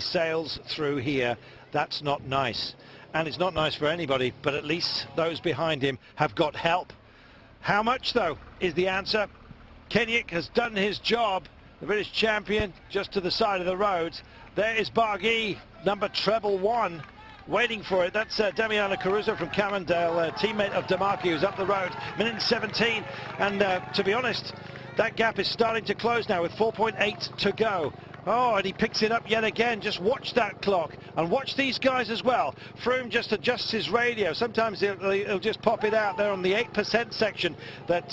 sails through here. That's not nice. And it's not nice for anybody, but at least those behind him have got help. How much, though, is the answer. Kenyuk has done his job. The British champion just to the side of the road. There is Barguil, number treble 1, waiting for it. That's Damiano Caruso from Cannondale, teammate of Demarchi, who's up the road. Minute 17, and to be honest, that gap is starting to close now with 4.8 to go. Oh, and he picks it up yet again. Just watch that clock and watch these guys as well. Froome just adjusts his radio. Sometimes he'll just pop it out there on the 8% section that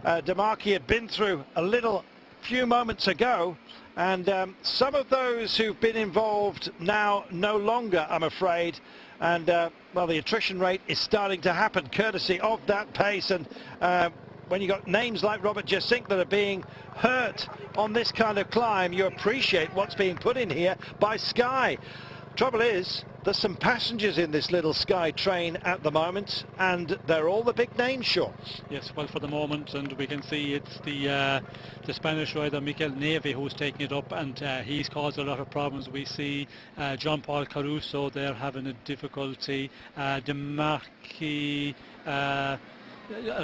Demarchi had been through a few moments ago. And some of those who've been involved now no longer, I'm afraid. And, well, the attrition rate is starting to happen courtesy of that pace. And when you got names like Robert Jasink that are being hurt on this kind of climb, you appreciate what's being put in here by Sky. Trouble is, there's some passengers in this little Sky train at the moment, and they're all the big names, Sean. Yes, well, for the moment, and we can see it's the Spanish rider Mikel Neve who's taking it up, and he's caused a lot of problems. We see Jean-Paul Caruso there having a difficulty. Demarchi,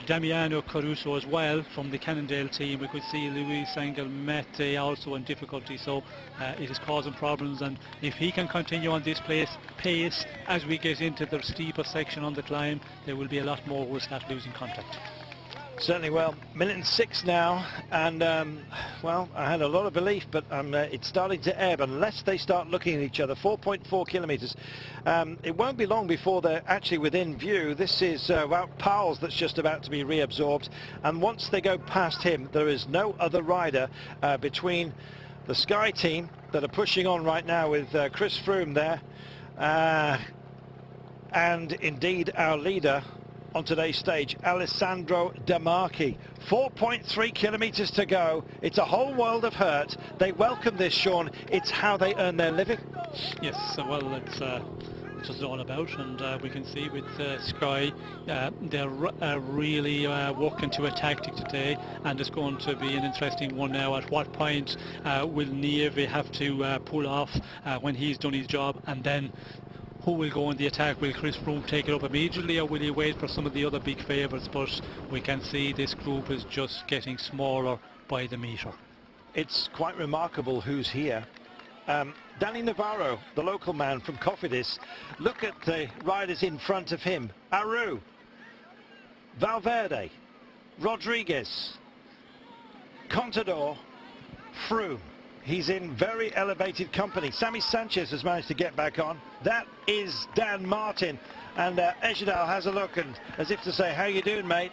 Damiano Caruso as well from the Cannondale team. We could see Luis Angel Mete also in difficulty, so it is causing problems, and if he can continue on this pace as we get into the steeper section on the climb, there will be a lot more who will start losing contact. Certainly. Well, minute and 6 now, and well, I had a lot of belief, but it's starting to ebb unless they start looking at each other. 4.4 kilometers. It won't be long before they're actually within view. This is Wout Powell's that's just about to be reabsorbed, and once they go past him, there is no other rider between the Sky team that are pushing on right now with Chris Froome there, and indeed our leader on today's stage, Alessandro Demarchi. 4.3 kilometers to go. It's a whole world of hurt. They welcome this, Sean. It's how they earn their living. Yes, well, it's what it's all about, and we can see with Sky, they're really working to a tactic today, and it's going to be an interesting one now. At what point will Nieve have to pull off when he's done his job, and then who will go in the attack? Will Chris Froome take it up immediately, or will he wait for some of the other big favourites? But we can see this group is just getting smaller by the metre. It's quite remarkable who's here. Danny Navarro, the local man from Cofidis. Look at the riders in front of him. Aru, Valverde, Rodriguez, Contador, Froome. He's in very elevated company. Sammy Sanchez has managed to get back on. That is Dan Martin. And Ejidal has a look, and as if to say, how you doing, mate?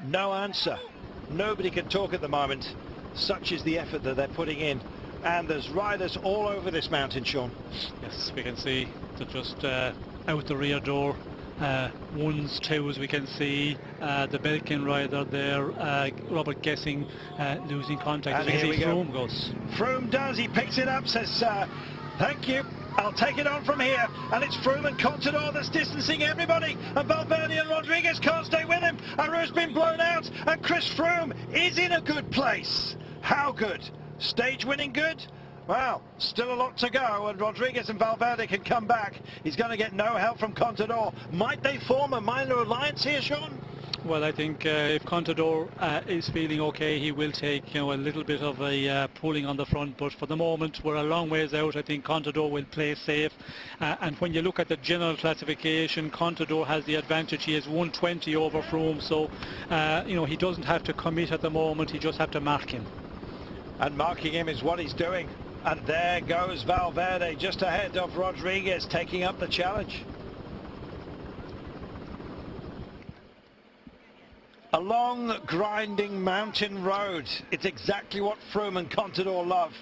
No answer. Nobody can talk at the moment. Such is the effort that they're putting in. And there's riders all over this mountain, Sean. Yes, we can see they're just out the rear door. Ones, twos, we can see the Belkin rider there, Robert Gessing losing contact. And here we go. Froome goes. Froome does, he picks it up, says thank you, I'll take it on from here. And it's Froome and Contador that's distancing everybody, and Valverde and Rodriguez can't stay with him. Aru's been blown out, and Chris Froome is in a good place. How good? Stage winning good? Well, still a lot to go, and Rodriguez and Valverde can come back. He's going to get no help from Contador. Might they form a minor alliance here, Sean? Well, I think if Contador is feeling okay, he will take a little bit of a pulling on the front, but for the moment we're a long ways out. I think Contador will play safe, and when you look at the general classification, Contador has the advantage. He has 120 over Froome, so he doesn't have to commit at the moment. He just have to mark him. And marking him is what he's doing. And there goes Valverde just ahead of Rodriguez, taking up the challenge. A long, grinding mountain road. It's exactly what Froome and Contador love.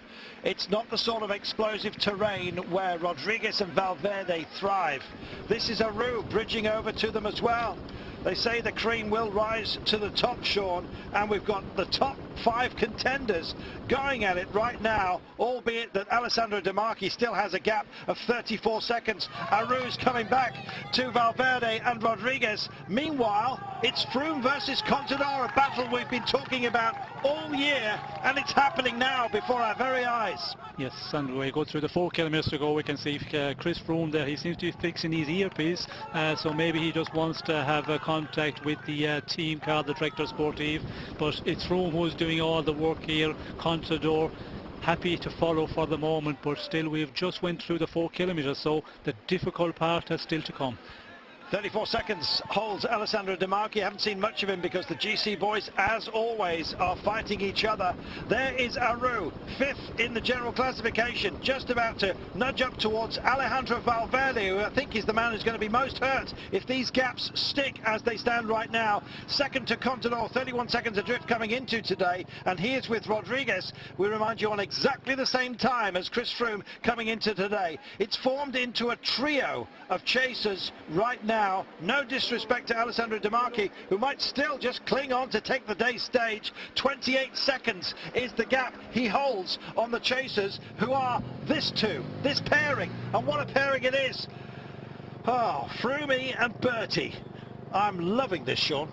It's not the sort of explosive terrain where Rodriguez and Valverde thrive. This is Aru bridging over to them as well. They say the cream will rise to the top, Sean, and we've got the top top 5 contenders going at it right now, albeit that Alessandro De Marchi still has a gap of 34 seconds. Aru's coming back to Valverde and Rodriguez. Meanwhile, it's Froome versus Contador, a battle we've been talking about all year, and it's happening now before our very eyes. Yes, and we go through the 4 kilometers to go. We can see Chris Froome there. He seems to be fixing his earpiece, so maybe he just wants to have a contact with the team car, the Director Sportive. But it's Froome who's doing all the work here. Contador happy to follow for the moment, but still we've just went through the 4 kilometers, so the difficult part has still to come. 34 seconds holds Alessandro De Marchi. Haven't seen much of him because the GC boys, as always, are fighting each other. There is Aru, 5th in the general classification, just about to nudge up towards Alejandro Valverde, who I think is the man who's going to be most hurt if these gaps stick as they stand right now. Second to Contador, 31 seconds adrift coming into today, and he is with Rodriguez. We remind you on exactly the same time as Chris Froome coming into today. It's formed into a trio of chasers right now. No disrespect to Alessandro De Marchi, who might still just cling on to take the day stage. 28 seconds is the gap he holds on the chasers, who are this pairing, and what a pairing it is. Oh, Froome and Bertie. I'm loving this, Sean.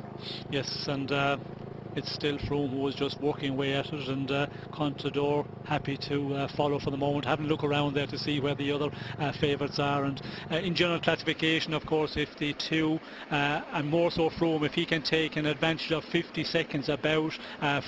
Yes, and it's still Froome who was just working away at it, and Contador happy to follow for the moment, having a look around there to see where the other favourites are. And in general classification, of course, if the two, and more so Froome, if he can take an advantage of 50 seconds about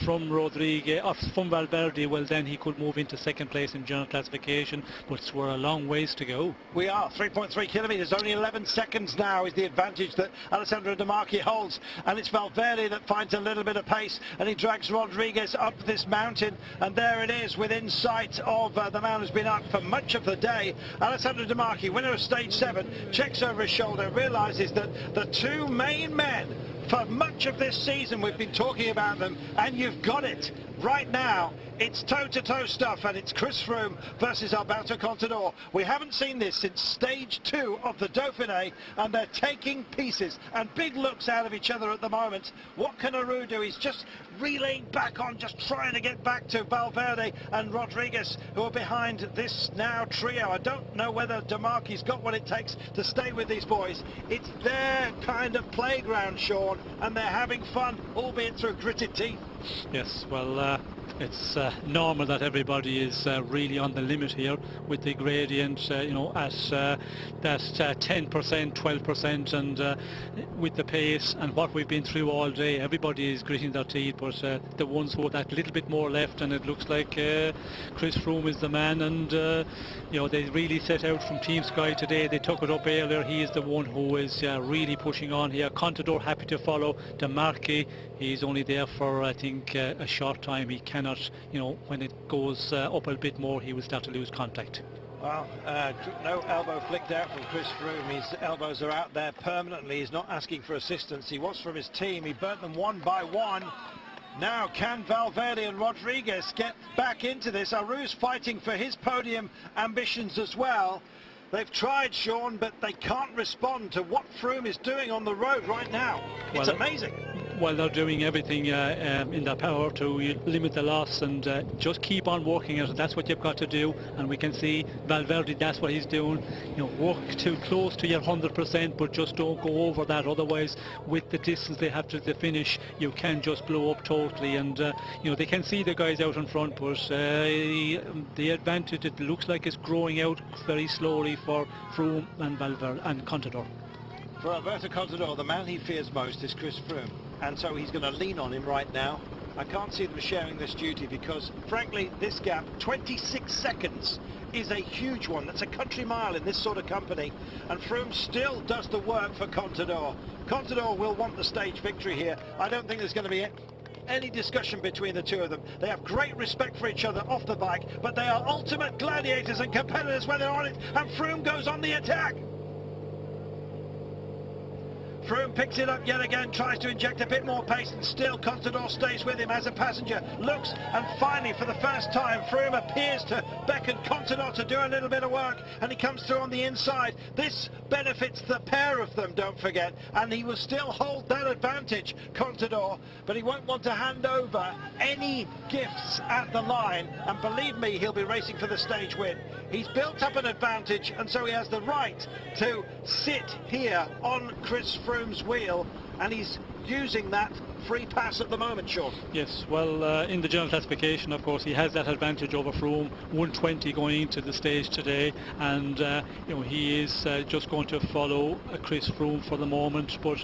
from Rodriguez, or from Valverde, well then he could move into second place in general classification, but we're a long ways to go. We are 3.3 kilometres, only 11 seconds now is the advantage that Alessandro De Marchi holds, and it's Valverde that finds a little bit of pace, and he drags Rodriguez up this mountain, and there it is within sight of the man who's been up for much of the day. Alessandro De Marchi, winner of stage 7, checks over his shoulder, realises that the two main men for much of this season, we've been talking about them, and you've got it right now. It's toe-to-toe stuff, and it's Chris Froome versus Alberto Contador. We haven't seen this since stage 2 of the Dauphiné, and they're taking pieces and big looks out of each other at the moment. What can Aru do? He's just relaying back on, just trying to get back to Valverde and Rodriguez, who are behind this now trio. I don't know whether De Marchi's got what it takes to stay with these boys. It's their kind of playground, Sean, and they're having fun, albeit through gritted teeth. Yes, well, it's normal that everybody is really on the limit here with the gradient, you know, at that 10%, 12%, and with the pace and what we've been through all day, everybody is gritting their teeth, but the ones who have that little bit more left, and it looks like Chris Froome is the man, and you know, they really set out from Team Sky today. They took it up earlier. He is the one who is really pushing on here. Contador happy to follow. De Marchi, he's only there for, I think, a short time. He cannot, you know, when it goes up a bit more, he will start to lose contact. Well, no elbow flicked out from Chris Froome. His elbows are out there permanently. He's not asking for assistance. He was from his team. He burnt them one by one. Now, can Valverde and Rodriguez get back into this? Aru's fighting for his podium ambitions as well. They've tried, Sean, but they can't respond to what Froome is doing on the road right now. It's amazing. Well, they're doing everything in their power to limit the loss, and just keep on working at it. That's what you've got to do, and we can see Valverde, that's what he's doing. You know, work too close to your 100%, but just don't go over that. Otherwise, with the distance they have to the finish, you can just blow up totally. And you know, they can see the guys out in front, but the advantage, it looks like, is growing out very slowly for Froome and Valverde and Contador. For Alberto Contador, the man he fears most is Chris Froome, and so he's going to lean on him right now. I can't see them sharing this duty because, frankly, this gap, 26 seconds, is a huge one. That's a country mile in this sort of company, and Froome still does the work for Contador. Contador will want the stage victory here. I don't think there's going to be any discussion between the two of them. They have great respect for each other off the bike, but they are ultimate gladiators and competitors when they're on it, and Froome goes on the attack. Froome picks it up yet again, tries to inject a bit more pace, and still Contador stays with him as a passenger. Looks, and finally for the first time Froome appears to beckon Contador to do a little bit of work, and he comes through on the inside. This benefits the pair of them, don't forget, and he will still hold that advantage, Contador, but he won't want to hand over any gifts at the line, and believe me, he'll be racing for the stage win. He's built up an advantage, and so he has the right to sit here on Chris Froome's wheel, and he's using that free pass at the moment, Sean. Yes, well, in the general classification, of course, he has that advantage over Froome, 120 going into the stage today, and you know, he is just going to follow Chris Froome for the moment, but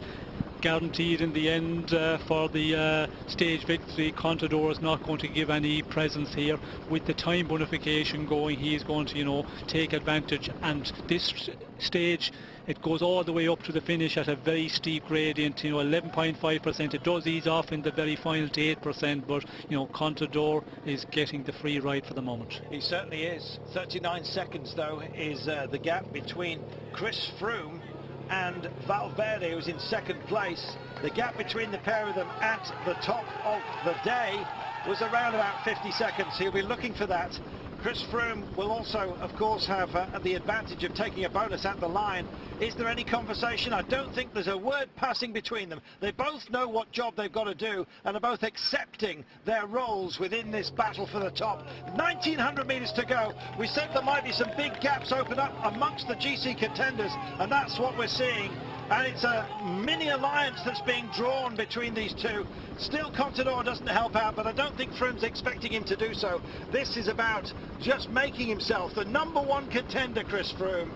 guaranteed in the end for the stage victory. Contador is not going to give any presence here. With the time bonification going, he's going to, you know, take advantage, and this stage, it goes all the way up to the finish at a very steep gradient, you know, 11.5%. It does ease off in the very final to 8%, but, you know, Contador is getting the free ride for the moment. He certainly is. 39 seconds, though, is the gap between Chris Froome and Valverde, who's in second place. The gap between the pair of them at the top of the day was around about 50 seconds. He'll be looking for that. Chris Froome will also, of course, have the advantage of taking a bonus at the line. Is there any conversation? I don't think there's a word passing between them. They both know what job they've got to do and are both accepting their roles within this battle for the top. 1,900 metres to go. We said there might be some big gaps open up amongst the GC contenders, and that's what we're seeing. And it's a mini alliance that's being drawn between these two. Still, Contador doesn't help out, but I don't think Froome's expecting him to do so. This is about just making himself the #1 contender, Chris Froome,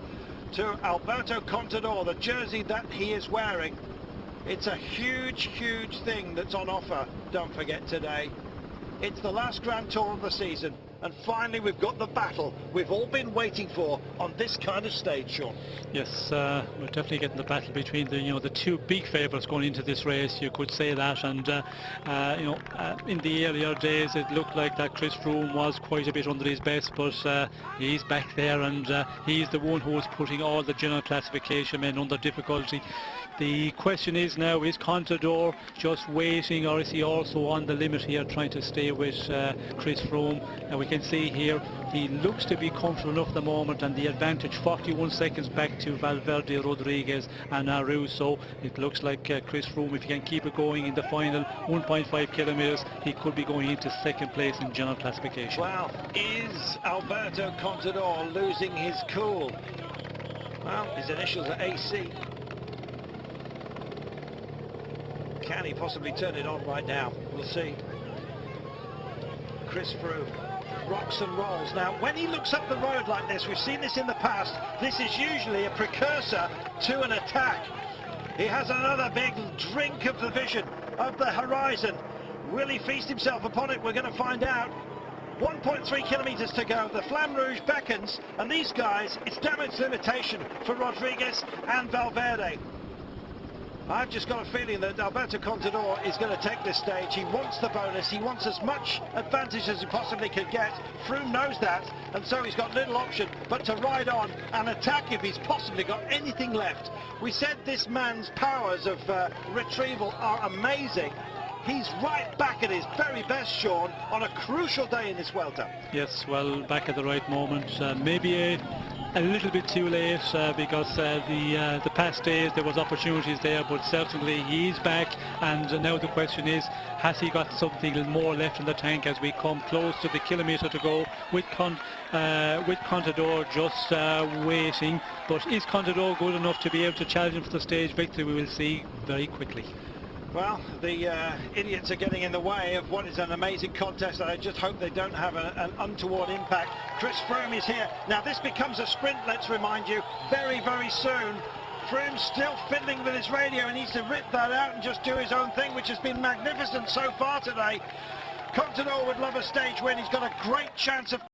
to Alberto Contador, the jersey that he is wearing. It's a huge, huge thing that's on offer, don't forget, today. It's the last Grand Tour of the season, and finally we've got the battle we've all been waiting for on this kind of stage, Sean. Yes, we're definitely getting the battle between the, you know, the two big favourites going into this race, you could say that, and you know, in the earlier days it looked like that Chris Froome was quite a bit under his best, but he's back there, and he's the one who is putting all the general classification men under difficulty. The question is now, is Contador just waiting, or is he also on the limit here trying to stay with Chris Froome? And we can see here he looks to be comfortable enough at the moment, and the advantage 41 seconds back to Valverde, Rodriguez and Aru. So it looks like Chris Froome, if he can keep it going in the final 1.5 kilometres, he could be going into second place in general classification. Well, is Alberto Contador losing his cool? Well, his initials are AC. Can he possibly turn it on right now? We'll see. Chris Froome rocks and rolls. Now, when he looks up the road like this, we've seen this in the past, this is usually a precursor to an attack. He has another big drink of the vision, of the horizon. Will he feast himself upon it? We're going to find out. 1.3 kilometres to go. The Flamme Rouge beckons, and these guys, it's damage limitation for Rodriguez and Valverde. I've just got a feeling that Alberto Contador is going to take this stage. He wants the bonus. He wants as much advantage as he possibly could get. Froome knows that, and so he's got little option but to ride on and attack if he's possibly got anything left. We said this man's powers of retrieval are amazing. He's right back at his very best, Sean, on a crucial day in this Vuelta. Yes, well, back at the right moment. Maybe a little bit too late because the past days there was opportunities there, but certainly he's back, and now the question is, has he got something more left in the tank as we come close to the kilometre to go with Contador just waiting. But is Contador good enough to be able to challenge him for the stage victory? We will see very quickly. Well, the idiots are getting in the way of what is an amazing contest, and I just hope they don't have an untoward impact. Chris Froome is here. Now this becomes a sprint, let's remind you, very, very soon. Froome's still fiddling with his radio. He needs to rip that out and just do his own thing, which has been magnificent so far today. Contador would love a stage win. He's got a great chance of